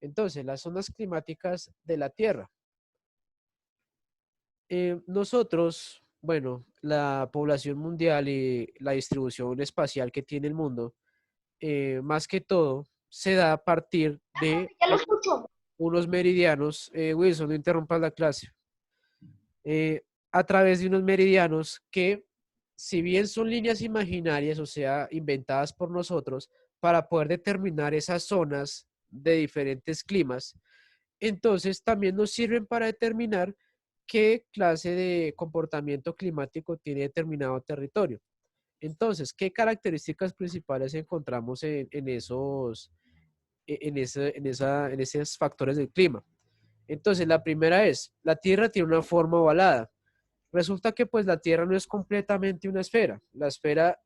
Entonces, las zonas climáticas de la Tierra. Nosotros, bueno, la población mundial y la distribución espacial que tiene el mundo, más que todo, se da a partir de Ya lo escucho. unos meridianos. Wilson, no interrumpas la clase. A través de unos meridianos que, si bien son líneas imaginarias, o sea, inventadas por nosotros, para poder determinar esas zonas de diferentes climas, entonces también nos sirven para determinar qué clase de comportamiento climático tiene determinado territorio. Entonces, ¿qué características principales encontramos en esos factores del clima? Entonces, la primera es, la Tierra tiene una forma ovalada. Resulta que pues la Tierra no es completamente una esfera. Una esfera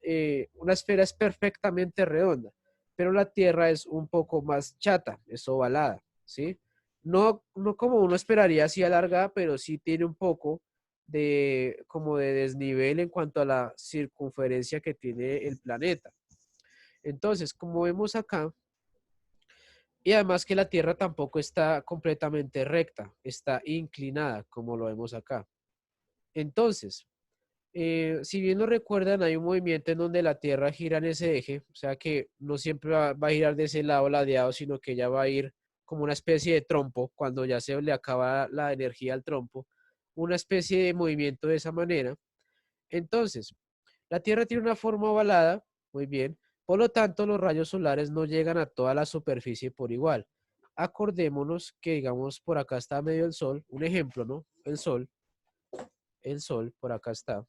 es perfectamente redonda, pero la Tierra es un poco más chata, es ovalada, ¿sí? No como uno esperaría así alargada, pero sí tiene un poco como de desnivel en cuanto a la circunferencia que tiene el planeta. Entonces, como vemos acá, y además que la Tierra tampoco está completamente recta, está inclinada, como lo vemos acá. Entonces, si bien lo recuerdan, hay un movimiento en donde la Tierra gira en ese eje, o sea que no siempre va a girar de ese lado ladeado, sino que ya va a ir como una especie de trompo, cuando ya se le acaba la energía al trompo, una especie de movimiento de esa manera. Entonces, la Tierra tiene una forma ovalada, muy bien, por lo tanto los rayos solares no llegan a toda la superficie por igual. Acordémonos que, digamos, por acá está medio el Sol, un ejemplo, ¿no? El Sol, por acá está.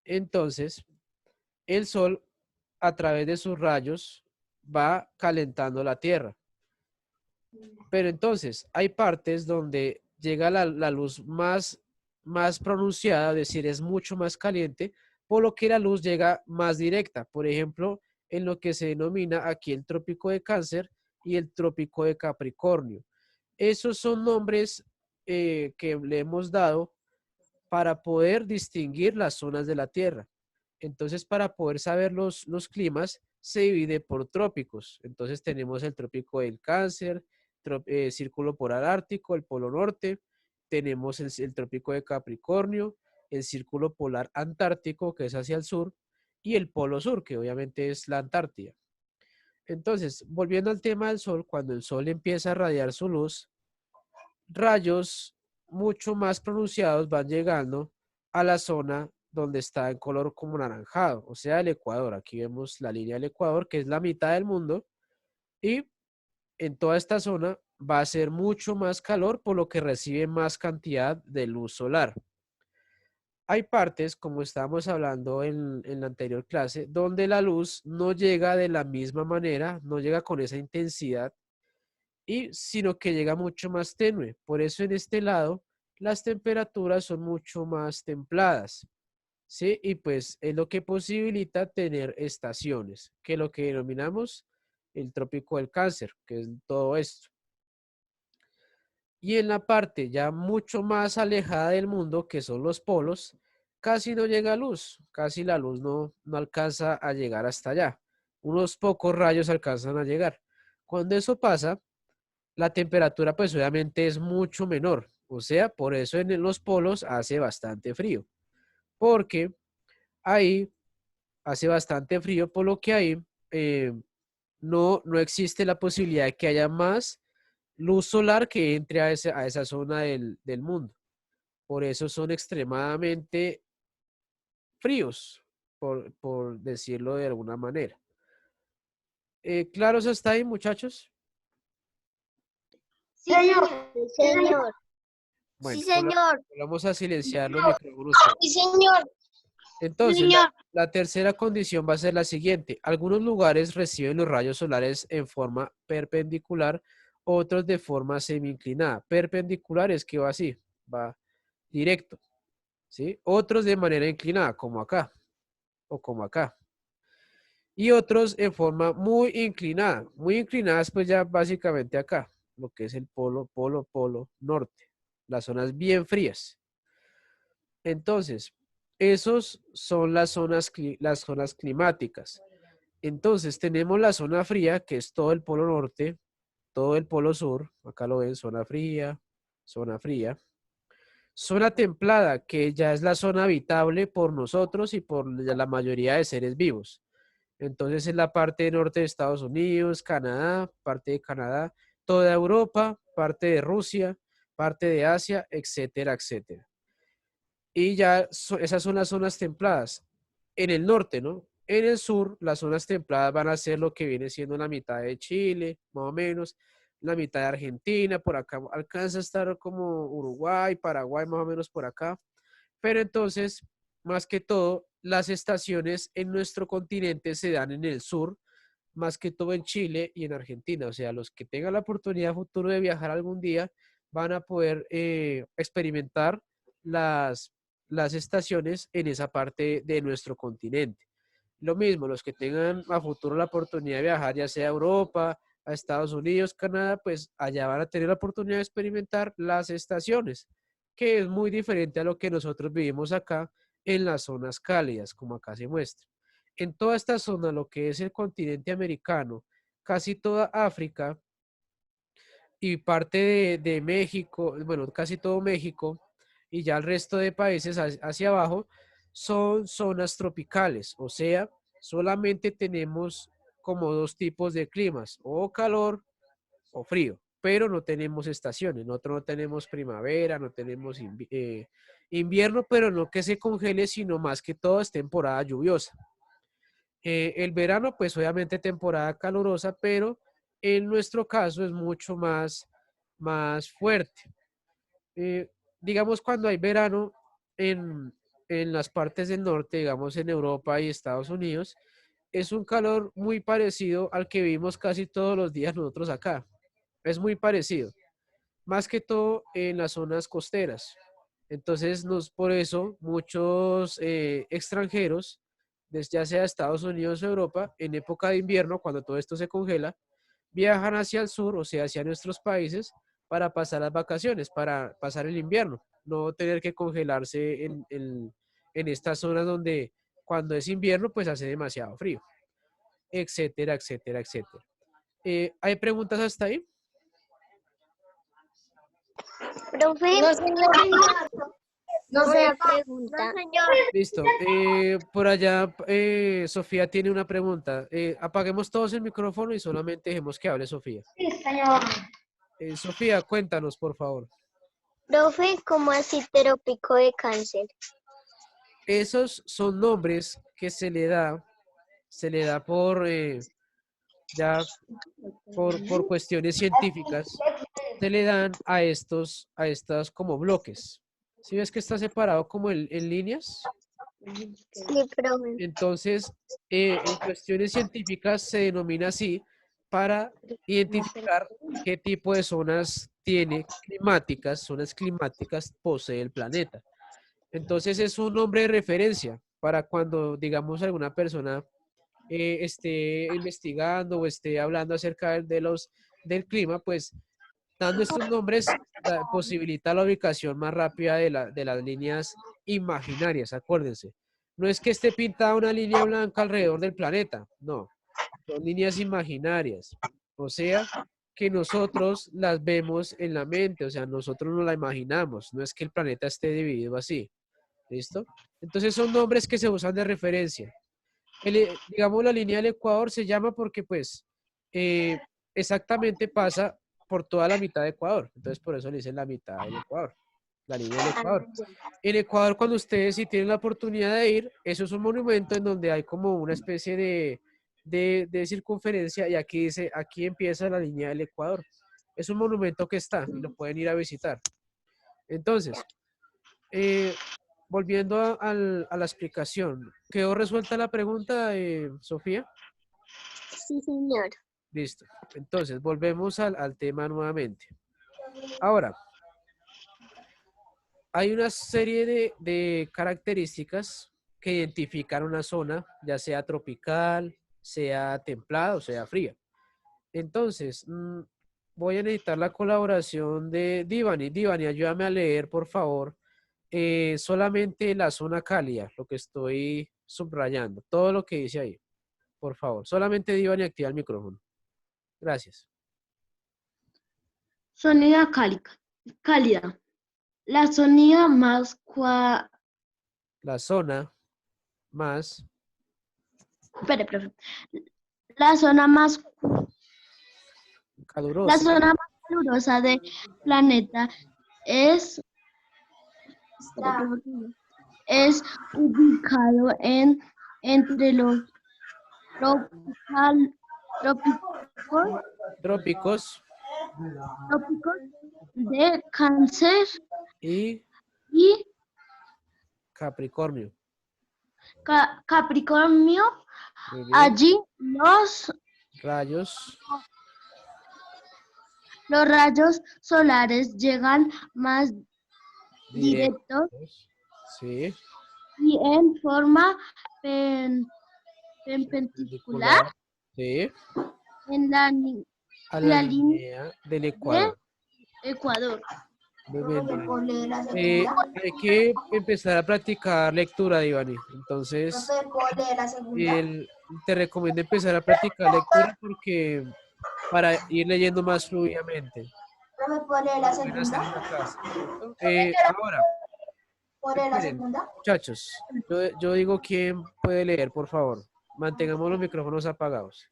Entonces, el Sol, a través de sus rayos, va calentando la Tierra. Pero entonces, hay partes donde llega la luz más pronunciada, es decir, es mucho más caliente, por lo que la luz llega más directa. Por ejemplo, en lo que se denomina aquí el trópico de Cáncer y el trópico de Capricornio. Esos son nombres que le hemos dado para poder distinguir las zonas de la Tierra. Entonces, para poder saber los climas, se divide por trópicos. Entonces, tenemos el trópico del Cáncer, círculo polar ártico, el polo norte, tenemos el trópico de Capricornio, el círculo polar antártico, que es hacia el sur, y el polo sur, que obviamente es la Antártida. Entonces, volviendo al tema del Sol, cuando el Sol empieza a radiar su luz, rayos mucho más pronunciados van llegando a la zona donde está en color como anaranjado, o sea, el Ecuador. Aquí vemos la línea del Ecuador, que es la mitad del mundo, y en toda esta zona va a ser mucho más calor, por lo que recibe más cantidad de luz solar. Hay partes, como estábamos hablando en la anterior clase, donde la luz no llega de la misma manera, no llega con esa intensidad sino que llega mucho más tenue. Por eso en este lado las temperaturas son mucho más templadas, ¿sí? Y pues es lo que posibilita tener estaciones, que es lo que denominamos el trópico del Cáncer, que es todo esto. Y en la parte ya mucho más alejada del mundo, que son los polos, casi no llega luz, casi la luz no alcanza a llegar hasta allá. Unos pocos rayos alcanzan a llegar. Cuando eso pasa, la temperatura pues obviamente es mucho menor. O sea, por eso en los polos hace bastante frío. Porque ahí hace bastante frío, por lo que ahí eh, no existe la posibilidad de que haya más luz solar que entre a esa zona del mundo. Por eso son extremadamente fríos, por decirlo de alguna manera. ¿Claros hasta ahí, muchachos? Sí, señor. Sí, señor. Sí, Bueno, señor. vamos a silenciar los micrófonos todos. Sí, señor. Sí, Entonces, señor. la tercera condición va a ser la siguiente. Algunos lugares reciben los rayos solares en forma perpendicular, otros de forma semi-inclinada. Perpendicular es que va así, va directo, ¿sí? Otros de manera inclinada, como acá o como acá. Y otros en forma muy inclinada. Muy inclinadas, pues ya básicamente acá, lo que es el polo norte. Las zonas bien frías. Entonces, esos son las zonas climáticas. Entonces, tenemos la zona fría, que es todo el polo norte, todo el polo sur, acá lo ven, zona fría, zona fría. Zona templada, que ya es la zona habitable por nosotros y por la mayoría de seres vivos. Entonces es la parte norte de Estados Unidos, Canadá, parte de Canadá, toda Europa, parte de Rusia, parte de Asia, etcétera, etcétera. Y ya esas son las zonas templadas. En el norte, ¿no? En el sur, las zonas templadas van a ser lo que viene siendo la mitad de Chile, más o menos, la mitad de Argentina, por acá alcanza a estar como Uruguay, Paraguay, más o menos por acá. Pero entonces, más que todo, las estaciones en nuestro continente se dan en el sur, más que todo en Chile y en Argentina. O sea, los que tengan la oportunidad futuro de viajar algún día van a poder experimentar las, las estaciones en esa parte de nuestro continente. Lo mismo, los que tengan a futuro la oportunidad de viajar, ya sea a Europa, a Estados Unidos, Canadá, pues allá van a tener la oportunidad de experimentar las estaciones, que es muy diferente a lo que nosotros vivimos acá en las zonas cálidas, como acá se muestra. En toda esta zona, lo que es el continente americano, casi toda África y parte de México, bueno, casi todo México y ya el resto de países hacia abajo son zonas tropicales, o sea, solamente tenemos como dos tipos de climas, o calor o frío, pero no tenemos estaciones, nosotros no tenemos primavera, no tenemos invierno, pero no que se congele, sino más que todo es temporada lluviosa. El verano, pues obviamente temporada calurosa, pero en nuestro caso es mucho más fuerte. Digamos, cuando hay verano en las partes del norte, digamos en Europa y Estados Unidos, es un calor muy parecido al que vivimos casi todos los días nosotros acá. Es muy parecido, más que todo en las zonas costeras. Entonces, por eso muchos extranjeros, desde ya sea Estados Unidos o Europa, en época de invierno, cuando todo esto se congela, viajan hacia el sur, o sea, hacia nuestros países, para pasar las vacaciones, para pasar el invierno, no tener que congelarse en estas zonas donde cuando es invierno, pues hace demasiado frío, etcétera, etcétera, etcétera. ¿Hay preguntas hasta ahí? Profe, No, señor. No sé. una pregunta. No, señor. Listo. Por allá, Sofía tiene una pregunta. Apaguemos todos el micrófono y solamente dejemos que hable Sofía. Sí, señor. Sofía, cuéntanos, por favor. Profe, ¿cómo así trópico de cáncer? Esos son nombres que se le da ya por cuestiones científicas, se le dan a estas como bloques. ¿Sí ves que está separado como en líneas? Sí, profe. Entonces, en cuestiones científicas se denomina así para identificar qué tipo de zonas zonas climáticas posee el planeta. Entonces es un nombre de referencia para cuando, digamos, alguna persona esté investigando o esté hablando acerca del clima, pues dando estos nombres posibilita la ubicación más rápida de las líneas imaginarias, acuérdense. No es que esté pintada una línea blanca alrededor del planeta, no, son líneas imaginarias. O sea, que nosotros las vemos en la mente, o sea, nosotros no la imaginamos, no es que el planeta esté dividido así, ¿listo? Entonces son nombres que se usan de referencia. Digamos, la línea del Ecuador se llama porque pues eh, exactamente pasa por toda la mitad de Ecuador. Entonces por eso le dicen la mitad del Ecuador, la línea del Ah, Ecuador. ya. En Ecuador, cuando ustedes si tienen la oportunidad de ir, eso es un monumento en donde hay como una especie de circunferencia y aquí dice, aquí empieza la línea del Ecuador. Es un monumento que está y lo pueden ir a visitar. Entonces, eh, volviendo a la explicación, ¿quedó resuelta la pregunta, Sofía? Sí, señor. Listo. Entonces, volvemos al tema nuevamente. Ahora, hay una serie de características que identifican una zona, ya sea tropical, sea templada o sea fría. Entonces, voy a necesitar la colaboración de Divani. Divani, ayúdame a leer, por favor, solamente la zona cálida, lo que estoy subrayando, todo lo que dice ahí, por favor. Solamente Divani activa el micrófono. Gracias. Sonido cálida. La zona más La zona más espere, profe. La zona más La calurosa. zona más calurosa del planeta es, es ubicado entre los trópicos, Trópicos trópicos de Cáncer y y Capricornio. Capricornio. Muy bien. Allí Rayos los rayos solares llegan más directos directos. Sí. y en forma perpendicular Perpendicular. Sí. en A en la la línea línea del de Ecuador. Ecuador. Muy bien, ¿Se Divani. puede leer la segunda? Hay que empezar a practicar lectura, Divani. Entonces, ¿Profe, puedo leer la segunda? te recomiendo empezar a practicar lectura porque para ir leyendo más fluidamente. ¿Profe, puedo leer la Buena segunda? clase. ¿Listo? Ahora, ¿Puedo leer la esperen, segunda? muchachos. Yo digo quién puede leer, por favor. Mantengamos los micrófonos apagados.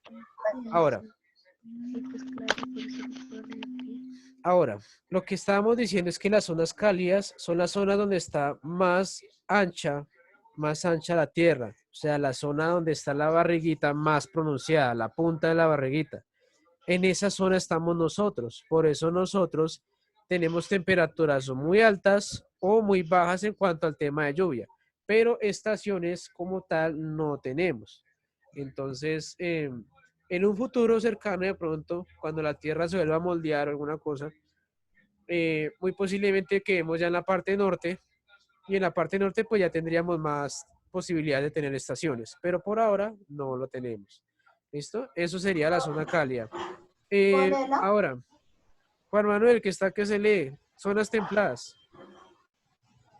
Ahora, lo que estábamos diciendo es que las zonas cálidas son las zonas donde está más ancha la tierra. O sea, la zona donde está la barriguita más pronunciada, la punta de la barriguita. En esa zona estamos nosotros. Por eso nosotros tenemos temperaturas o muy altas o muy bajas en cuanto al tema de lluvia. Pero estaciones como tal no tenemos. Entonces, en un futuro cercano de pronto, cuando la Tierra se vuelva a moldear o alguna cosa, muy posiblemente quedemos ya en la parte norte y en la parte norte pues ya tendríamos más posibilidades de tener estaciones, pero por ahora no lo tenemos. ¿Listo? Eso sería la zona cálida. ¿Puedo leerla? Ahora, Juan Manuel, que está que se lee, zonas templadas.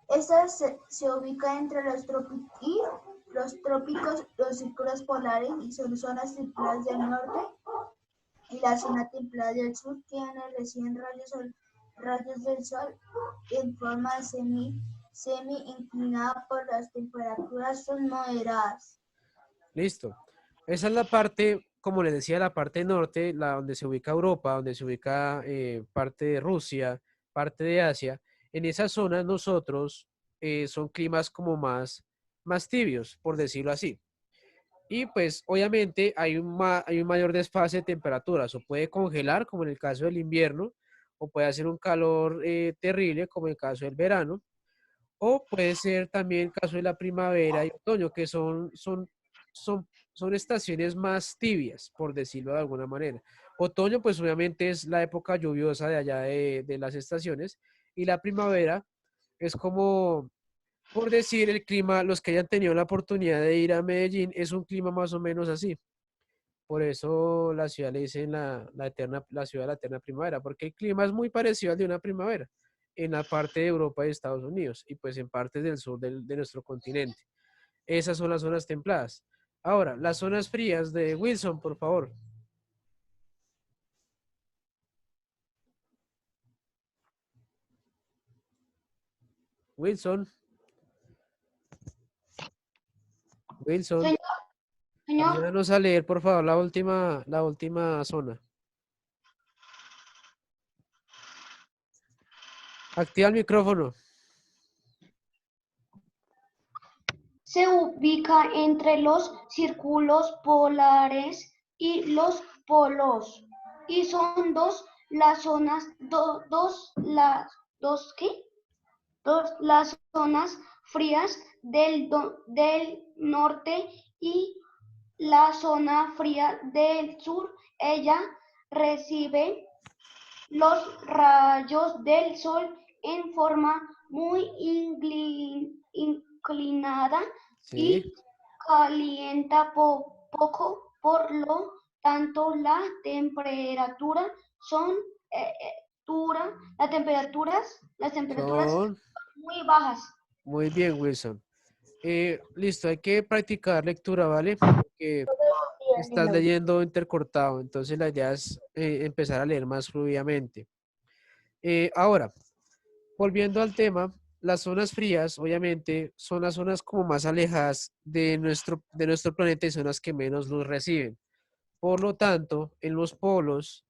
Esta se ubica entre los trópicos, los círculos polares y son zonas templadas del norte y la zona templada del sur que reciben rayos del sol en forma semi inclinada por las temperaturas son moderadas. Listo. Esa es la parte, como les decía, la parte norte, la donde se ubica Europa, donde se ubica parte de Rusia, parte de Asia. En esa zona nosotros son climas como más tibios, por decirlo así. Y pues obviamente hay un mayor desfase de temperaturas, o puede congelar, como en el caso del invierno, o puede hacer un calor terrible, como en el caso del verano, o puede ser también el caso de la primavera y otoño, que son estaciones más tibias, por decirlo de alguna manera. Otoño, pues obviamente es la época lluviosa de allá de las estaciones, y la primavera es como, por decir, el clima, los que hayan tenido la oportunidad de ir a Medellín, es un clima más o menos así. Por eso la ciudad le dicen la ciudad de la eterna primavera, porque el clima es muy parecido al de una primavera en la parte de Europa y Estados Unidos y pues en partes del sur de nuestro continente. Esas son las zonas templadas. Ahora, las zonas frías de Wilson, por favor. Wilson, Wilson, Señor, ayúdanos a leer, por favor, la última zona. Activa el micrófono. se ubica entre los círculos polares y los polos y son las zonas ¿qué? Las zonas frías del norte y la zona fría del sur. Ella recibe los rayos del sol en forma muy inclinada Sí, y calienta poco, por lo tanto son eh, las temperaturas son muy bajas. muy bien, Wilson. Listo, hay que practicar lectura, ¿vale? Porque estás leyendo intercortado, entonces la idea es empezar a leer más fluidamente. Ahora, volviendo al tema, las zonas frías, obviamente, son las zonas como más alejadas de nuestro planeta y son las que menos luz reciben. Por lo tanto, en los polos,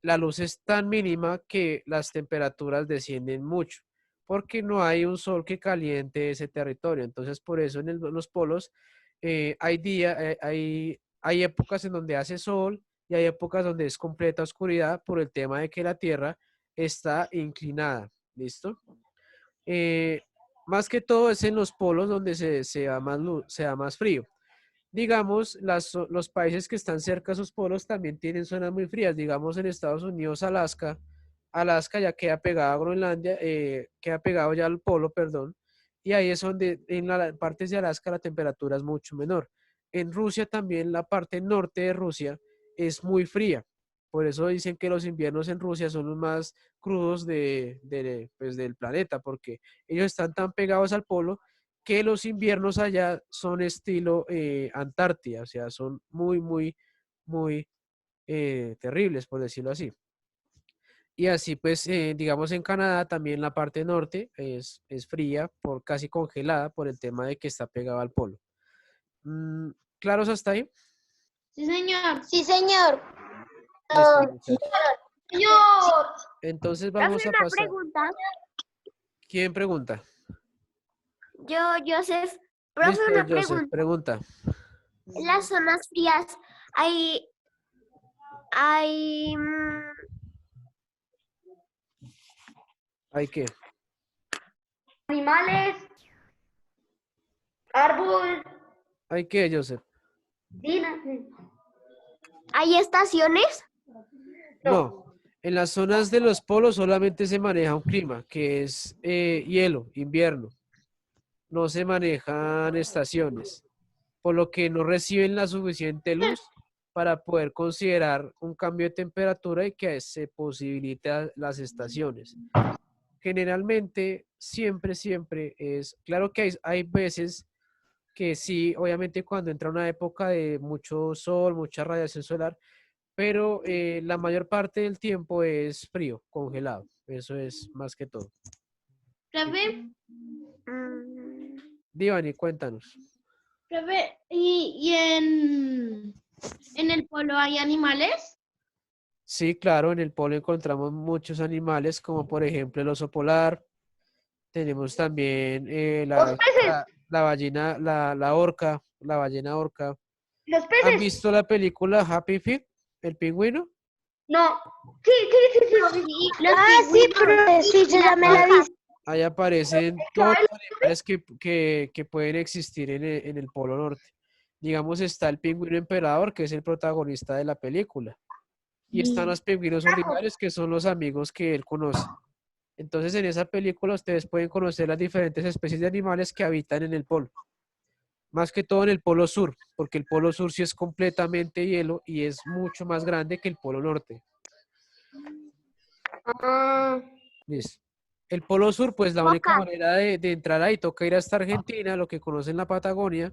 la luz es tan mínima que las temperaturas descienden mucho, porque no hay un sol que caliente ese territorio. Entonces, por eso en los polos hay épocas en donde hace sol y hay épocas donde es completa oscuridad por el tema de que la Tierra está inclinada. ¿Listo? Eh, Más que todo es en los polos donde se da más luz, se da más frío. Digamos, los países que están cerca a sus polos también tienen zonas muy frías. Digamos, en Estados Unidos, Alaska ya queda pegado a Groenlandia, queda pegado ya al polo, perdón, y ahí es donde en las partes de Alaska la temperatura es mucho menor. En Rusia también la parte norte de Rusia es muy fría. Por eso dicen que los inviernos en Rusia son los más crudos pues, del planeta, porque ellos están tan pegados al polo que los inviernos allá son estilo Antártida, o sea, son muy terribles, por decirlo así. Y así, pues, digamos, en Canadá también la parte norte es fría, casi congelada, por el tema de que está pegado al polo. Mm, ¿Claros hasta ahí? Sí, señor. Sí, señor. Listo, muchachos. Señor. Entonces Profe, vamos a una pasar. pregunta. ¿Quién pregunta? Yo, Joseph. Profe, Listo, una Joseph, pregunta. pregunta. En las zonas frías hay, ¿Hay qué? Animales, árbol, ¿Hay qué, Joseph? dinas. hay estaciones. No, en las zonas de los polos solamente se maneja un clima, que es hielo, invierno. No se manejan estaciones, por lo que no reciben la suficiente luz para poder considerar un cambio de temperatura y que se posibilita las estaciones. Generalmente, siempre es, claro que hay veces que sí, obviamente cuando entra una época de mucho sol, mucha radiación solar, pero la mayor parte del tiempo es frío, congelado. Eso es más que todo. Profe, Mm, Divani, cuéntanos. profe, ¿y en el polo hay animales? Sí, claro, en el polo encontramos muchos animales, como por ejemplo el oso polar. Tenemos también Los peces, la ballena, la orca, la ballena orca. los ¿Han peces. visto la película Happy Feet, el pingüino? No. Sí, sí, sí, sí. sí, los sí, pingüinos profe, sí, yo y ya las me la vi. focas. Ahí aparecen todos Chaval, los animales que pueden existir en el Polo Norte. Digamos, está el pingüino emperador, que es el protagonista de la película. Y están los pingüinos ordinarios, que son los amigos que él conoce. Entonces, en esa película ustedes pueden conocer las diferentes especies de animales que habitan en el polo. Más que todo en el polo sur, porque el polo sur sí es completamente hielo y es mucho más grande que el polo norte. ah, Listo. El polo sur, pues la única Focas. manera de entrar ahí toca ir hasta Argentina, lo que conocen la Patagonia,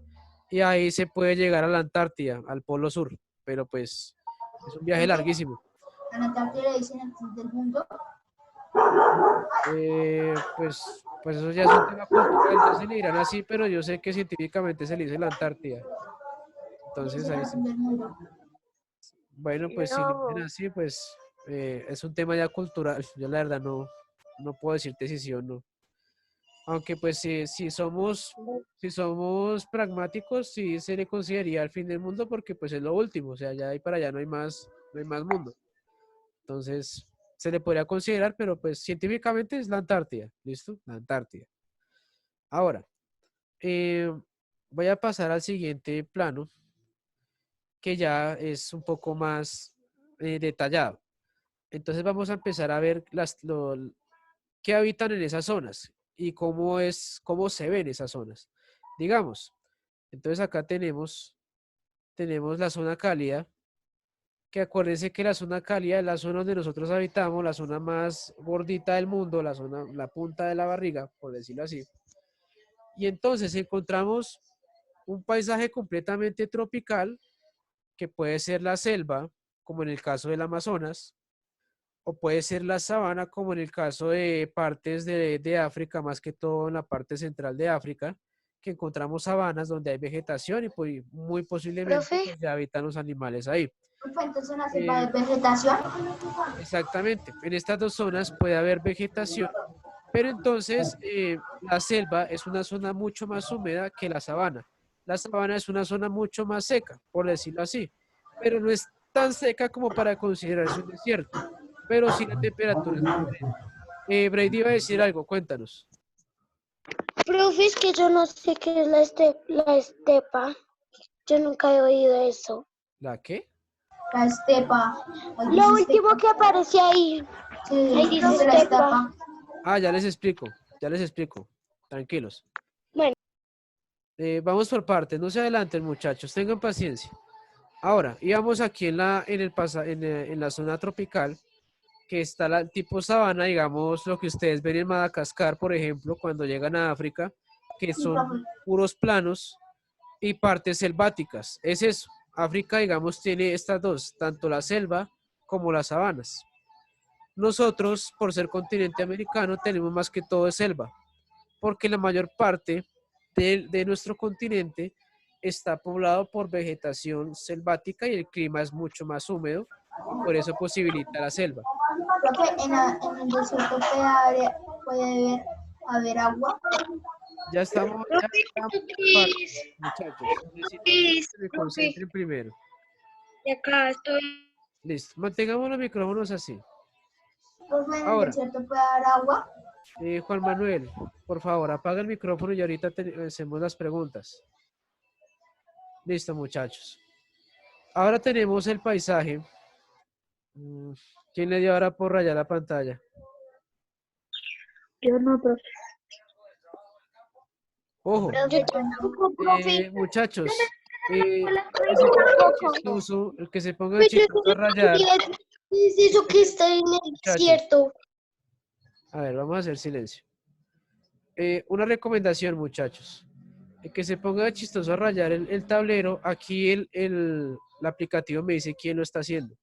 y ahí se puede llegar a la Antártida, al polo sur, pero pues es un viaje Profe, larguísimo. a la Antártida le dicen el fin del mundo. Pues eso ya es un tema cultural, ya se le dirán así, pero yo sé que científicamente se le dice la Antártida. Le Entonces dicen ahí el sí. fin del mundo. Bueno, pues si le dicen No. así, pues es un tema ya cultural. Yo la verdad no puedo decirte si sí o no. Aunque pues si somos pragmáticos, sí se le consideraría el fin del mundo porque pues es lo último, o sea, ya de ahí para allá no hay más mundo. Entonces, se le podría considerar, pero pues científicamente es la Antártida, ¿listo? La Antártida. Ahora, eh, voy a pasar al siguiente plano, que ya es un poco más detallado. Entonces vamos a empezar a ver qué habitan en esas zonas y cómo se ven esas zonas. Digamos, entonces acá tenemos la zona cálida, que acuérdense que la zona cálida es la zona donde nosotros habitamos, la zona más gordita del mundo, la punta de la barriga, por decirlo así. Y entonces encontramos un paisaje completamente tropical, que puede ser la selva, como en el caso del Amazonas, o puede ser la sabana, como en el caso de partes de África, más que todo en la parte central de África, que encontramos sabanas donde hay vegetación y pues, muy posiblemente Profe, pues, ya habitan los animales ahí. Entonces en la selva Eh, de vegetación. exactamente, en estas dos zonas puede haber vegetación, pero entonces la selva es una zona mucho más húmeda que la sabana. La sabana es una zona mucho más seca, por decirlo así, pero no es tan seca como para considerarse un desierto, pero sí la temperatura es diferente. Brady iba a decir algo, cuéntanos. profe, es que yo no sé qué es la estepa. Yo nunca he oído eso. ¿La qué? La estepa. Ahí Lo dice último estepa. que aparece ahí, Sí, ahí dice dice la estepa. estepa. Ah, ya les explico. Tranquilos. Bueno, Vamos por partes, no se adelanten muchachos, tengan paciencia. Ahora, íbamos aquí en la zona tropical, que está la tipo sabana, digamos, lo que ustedes ven en Madagascar, por ejemplo, cuando llegan a África, que Sí, profe. son puros planos y partes selváticas. Es eso. África, digamos, tiene estas dos, tanto la selva como las sabanas. Nosotros, por ser continente americano, tenemos más que todo de selva, porque la mayor parte de nuestro continente está poblado por vegetación selvática y el clima es mucho más húmedo y por eso posibilita la selva. Profe, en el desierto puede haber agua. Ya profe, estamos ¿esto por qué partes, es? muchachos. ¿Esto Necesito que qué es, se me profe? concentren primero. Y acá estoy. Listo, mantengamos los micrófonos así. Profe, en el Ahora, desierto puede haber agua. Juan Manuel, por favor, apaga el micrófono y ahorita hacemos las preguntas. Listo, muchachos. Ahora tenemos el paisaje. Mm, ¿Quién le dio ahora por rayar la pantalla? Yo no, profe. Ojo, Yo tampoco, profe. muchachos, el que Yo se ponga tampoco. chistoso, el que se ponga Pero yo chistoso a rayar, también. ¿Qué es eso que está en el muchachos, desierto? a ver, vamos a hacer silencio. Una recomendación, muchachos. El que se ponga chistoso a rayar el tablero, aquí el aplicativo me dice quién lo está haciendo.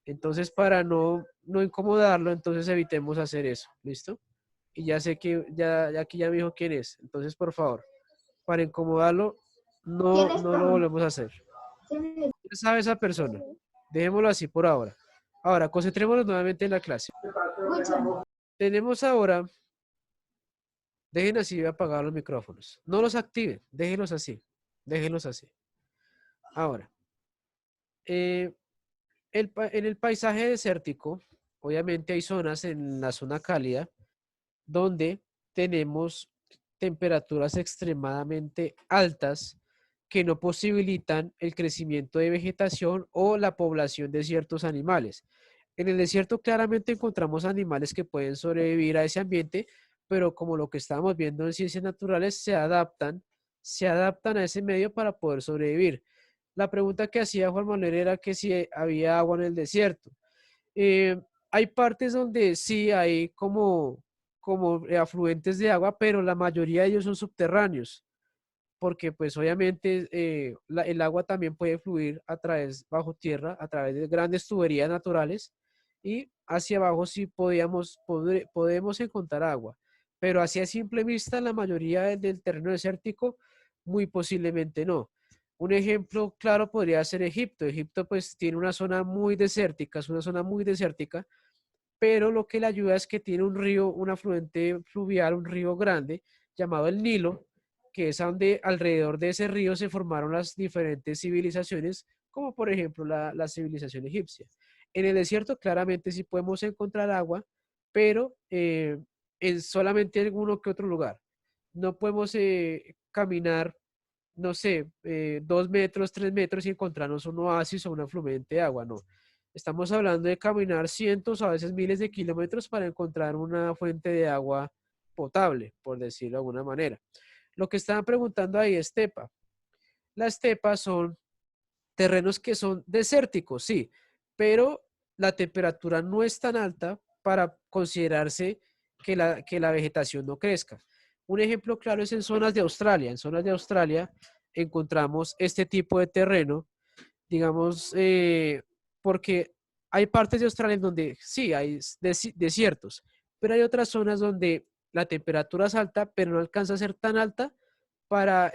Entonces, para no incomodarlo, entonces evitemos hacer eso. ¿Listo? Y ya sé que ya aquí ya me dijo quién es. Entonces, por favor, para incomodarlo, ¿Quién es, no lo profe? volvemos a hacer. ¿Quién es? Ya sabe esa persona. Dejémoslo así por ahora. Ahora, concentrémonos nuevamente en la clase. Wilson. Tenemos ahora, dejen así apagar los micrófonos. No los activen, déjenlos así. Déjenlos así. Ahora, eh, en el paisaje desértico, obviamente hay zonas en la zona cálida donde tenemos temperaturas extremadamente altas que no posibilitan el crecimiento de vegetación o la población de ciertos animales. En el desierto claramente encontramos animales que pueden sobrevivir a ese ambiente, pero como lo que estábamos viendo en ciencias naturales, se adaptan a ese medio para poder sobrevivir. La pregunta que hacía Juan Manuel era que si había agua en el desierto. Eh, Hay partes donde sí hay como afluentes de agua, pero la mayoría de ellos son subterráneos, porque pues obviamente el agua también puede fluir a través, bajo tierra, a través de grandes tuberías naturales y hacia abajo sí podemos encontrar agua, pero hacia simple vista la mayoría del terreno desértico muy posiblemente no. Un ejemplo claro podría ser Egipto. Egipto pues tiene una zona muy desértica, es una zona muy desértica, pero lo que le ayuda es que tiene un río, un afluente fluvial, un río grande llamado el Nilo, que es donde alrededor de ese río se formaron las diferentes civilizaciones, como por ejemplo la civilización egipcia. En el desierto claramente sí podemos encontrar agua, pero en solamente alguno que otro lugar. No podemos caminar, no sé, 2 metros, 3 metros y encontrarnos un oasis o un afluente de agua, no. Estamos hablando de caminar cientos, a veces miles de kilómetros para encontrar una fuente de agua potable, por decirlo de alguna manera. Lo que estaban preguntando ahí es estepa. La estepa son terrenos que son desérticos, sí, pero la temperatura no es tan alta para considerarse que la vegetación no crezca. Un ejemplo claro es en zonas de Australia. En zonas de Australia encontramos este tipo de terreno, digamos, porque hay partes de Australia en donde sí hay desiertos, pero hay otras zonas donde la temperatura es alta, pero no alcanza a ser tan alta para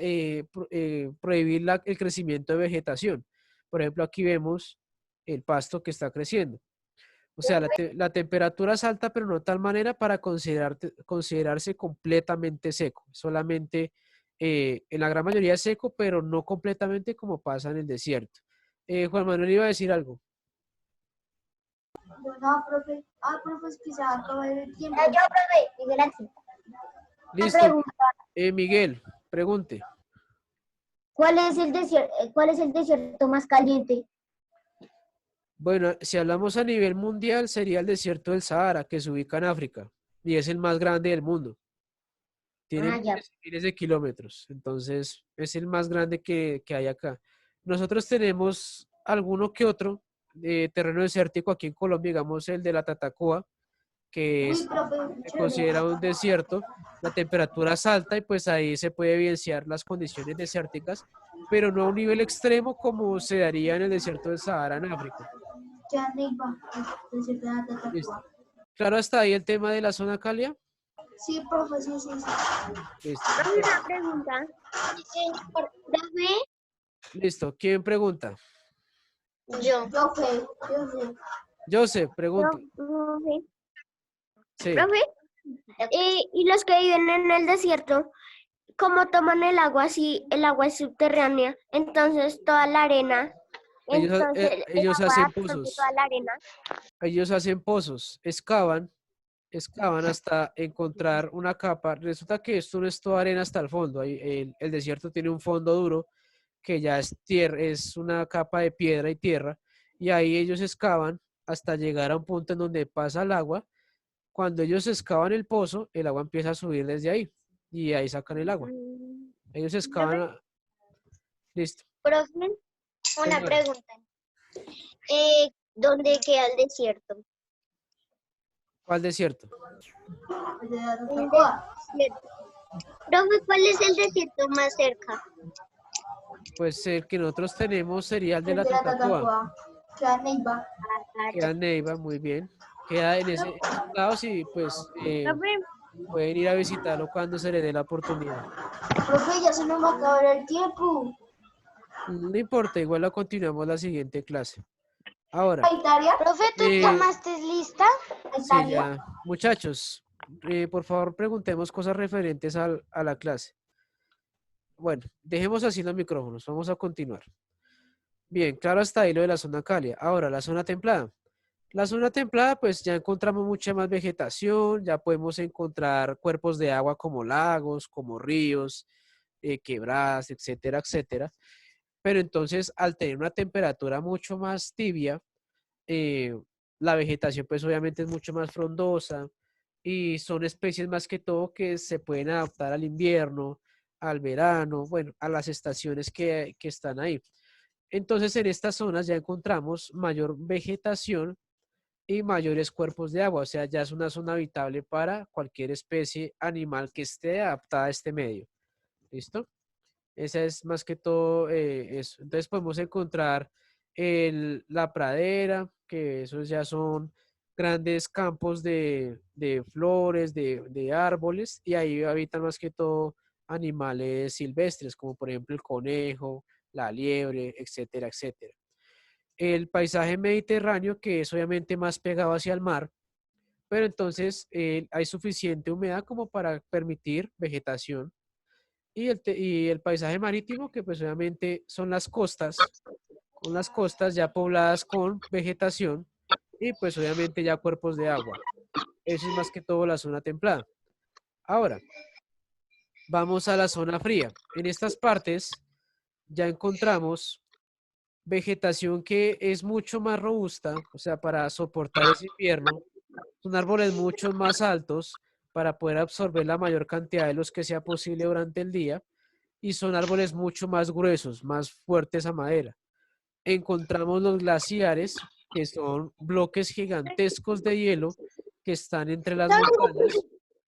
prohibir el crecimiento de vegetación. Por ejemplo, aquí vemos el pasto que está creciendo. O sea, la temperatura es alta, pero no de tal manera para considerarse completamente seco. Solamente en la gran mayoría es seco, pero no completamente como pasa en el desierto. Juan Manuel iba a decir algo. No, profe. Profe, es que se va a acabar el tiempo. Yo, profe, Miguel Ángel. Listo. Pregunta, Miguel, pregunte. ¿cuál es el desierto más caliente? Bueno, si hablamos a nivel mundial, sería el desierto del Sahara, que se ubica en África, y es el más grande del mundo. Tiene Ah, ya. miles de kilómetros, entonces es el más grande que hay acá. Nosotros tenemos alguno que otro terreno desértico aquí en Colombia, digamos el de la Tatacoa, que Uy, profe, se chévere. considera un desierto. La temperatura es alta y pues ahí se puede evidenciar las condiciones desérticas, pero no a un nivel extremo como se daría en el desierto del Sahara en África. Ya, Neiva, desierto de la Listo. Tatacoa. Claro, hasta ahí el tema de la zona cálida. Sí, profe, sí, sí, sí. Listo. Una pregunta. Profe, Listo. ¿Quién pregunta? yo. Yo sé. Joseph, pregunta. Profe, Sí. profe, y los que viven en el desierto, ¿cómo toman el agua si el agua es subterránea? Entonces toda la arena, entonces el Ellos agua hacen absorbe pozos. toda la arena. Ellos hacen pozos. Excavan hasta encontrar una capa. Resulta que esto no es toda arena hasta el fondo. El desierto tiene un fondo duro que ya es tierra, es una capa de piedra y tierra. Y ahí ellos excavan hasta llegar a un punto en donde pasa el agua. Cuando ellos excavan el pozo, el agua empieza a subir desde ahí. Y ahí sacan el agua. Mm, Ellos Profe, excavan. Listo. profe, una Señora, pregunta. ¿Dónde queda el desierto? ¿cuál desierto? El de la El Tatacoa. desierto. Profe, ¿cuál es el desierto más cerca? Pues el que nosotros tenemos sería el de El la de la Tatacoa. Tatacoa. Ya, Neiva. Queda en Neiva, muy bien. Queda en esos lados y pues Profe, pueden ir a visitarlo cuando se les dé la oportunidad. Profe, ya se nos va a acabar el tiempo. No importa, igual la continuamos la siguiente clase. Ahora, ¿Hay tarea? profe, ¿tú eh, tomaste lista? ¿Hay sí, tarea? ya. Muchachos, por favor preguntemos cosas referentes a la clase. Bueno, dejemos así los micrófonos, vamos a continuar. Bien, claro hasta ahí lo de la zona cálida. Ahora, la zona templada. La zona templada, pues ya encontramos mucha más vegetación, ya podemos encontrar cuerpos de agua como lagos, como ríos, quebradas, etcétera, etcétera. Pero entonces, al tener una temperatura mucho más tibia, eh, la vegetación pues obviamente es mucho más frondosa y son especies más que todo que se pueden adaptar al invierno, al verano, bueno, a las estaciones que están ahí. Entonces, en estas zonas ya encontramos mayor vegetación y mayores cuerpos de agua, o sea, ya es una zona habitable para cualquier especie animal que esté adaptada a este medio. ¿Listo? Esa es más que todo eso. Entonces podemos encontrar la pradera, que esos ya son grandes campos de flores, de árboles, y ahí habitan más que todo animales silvestres, como por ejemplo el conejo, la liebre, etcétera, etcétera. El paisaje mediterráneo, que es obviamente más pegado hacia el mar, pero entonces hay suficiente humedad como para permitir vegetación. Y el paisaje marítimo, que pues obviamente son las costas ya pobladas con vegetación y pues obviamente ya cuerpos de agua. Eso es más que todo la zona templada. Ahora, vamos a la zona fría. En estas partes ya encontramos vegetación que es mucho más robusta, o sea, para soportar ese invierno. Son árboles mucho más altos para poder absorber la mayor cantidad de luz que sea posible durante el día y son árboles mucho más gruesos, más fuertes a madera. Encontramos los glaciares, que son bloques gigantescos de hielo que están entre las montañas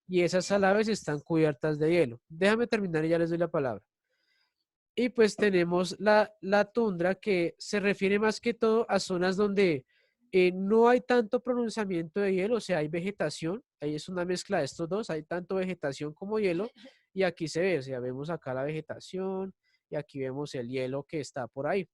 y esas a la vez están cubiertas de hielo. Déjame terminar y ya les doy la palabra. Y pues tenemos la tundra que se refiere más que todo a zonas donde No hay tanto pronunciamiento de hielo, o sea, hay vegetación, ahí es una mezcla de estos dos, hay tanto vegetación como hielo, y aquí se ve, o sea, vemos acá la vegetación, y aquí vemos el hielo que está por ahí.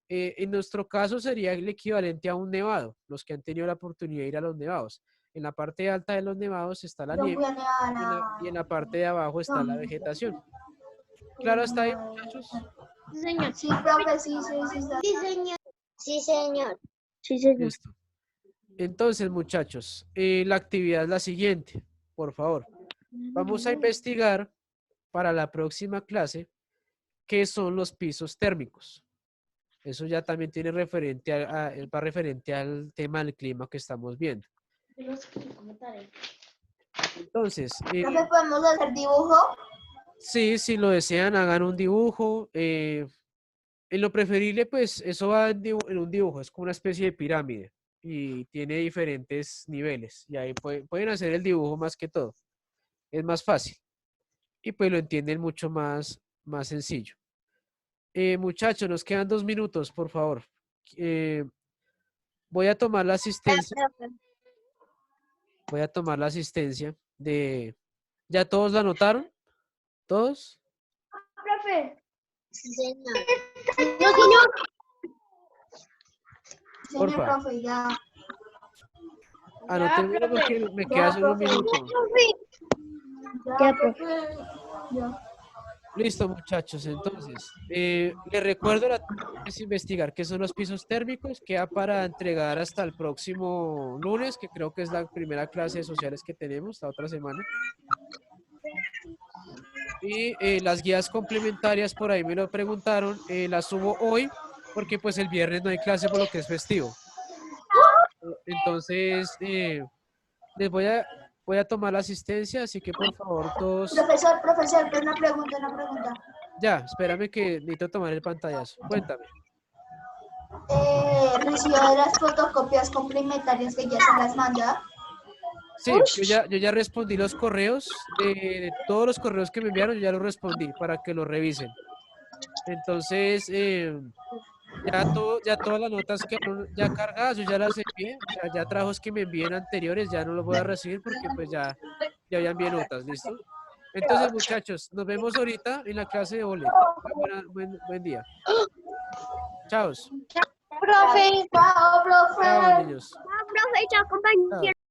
En nuestro caso sería el equivalente a un nevado, los que han tenido la oportunidad de ir a los nevados. En la parte alta de los nevados está la Yo nieve fui a y en la parte de abajo está la vegetación. Claro, hasta ahí, muchachos. Sí, señor. Sí, profe, sí, sí, sí, está. Sí, señor. Sí, señor. Sí, señor. Listo. Entonces, muchachos, la actividad es la siguiente, por favor. Vamos a investigar para la próxima clase qué son los pisos térmicos. Eso ya también tiene referente va referente al tema del clima que estamos viendo. Entonces, Profe, ¿podemos hacer dibujo? sí, si lo desean, hagan un dibujo. En lo preferible, pues eso va en un dibujo, es como una especie de pirámide y tiene diferentes niveles. Y ahí pueden hacer el dibujo más que todo. Es más fácil y pues lo entienden mucho más sencillo. Muchachos, nos quedan 2 minutos, por favor. Eh, voy a tomar la asistencia. Voy a tomar la asistencia de... ¿Ya todos la anotaron? ¿Todos? Profe. Sí, señor. No, señor. Señor Porfa. profe, ya. Anótenmelo porque me queda solo un profe. minuto. Ya, profe. Ya. Listo, muchachos. Entonces, les recuerdo es investigar qué son los pisos térmicos. Queda para entregar hasta el próximo lunes, que creo que es la primera clase de sociales que tenemos, la otra semana. Y las guías complementarias, por ahí me lo preguntaron, las subo hoy, porque pues el viernes no hay clase por lo que es festivo. Entonces, les voy a tomar la asistencia, así que por favor todos... Profesor, pero una pregunta. Ya, espérame que necesito tomar el pantallazo. Cuéntame. Recibió las fotocopias complementarias que ya se las manda. Sí, yo ya respondí los correos, de todos los correos que me enviaron, yo ya los respondí para que los revisen. Entonces, ya todas las notas quedaron ya cargadas, yo ya las envié, o sea, ya trabajos que me envíen anteriores ya no los voy a recibir porque pues ya envié notas, ¿listo? Entonces, muchachos, nos vemos ahorita en la clase de OLE. Buen día. Chao. Profe. Chao, profe. Chao, niños. Profe, chao, compañero. Chao.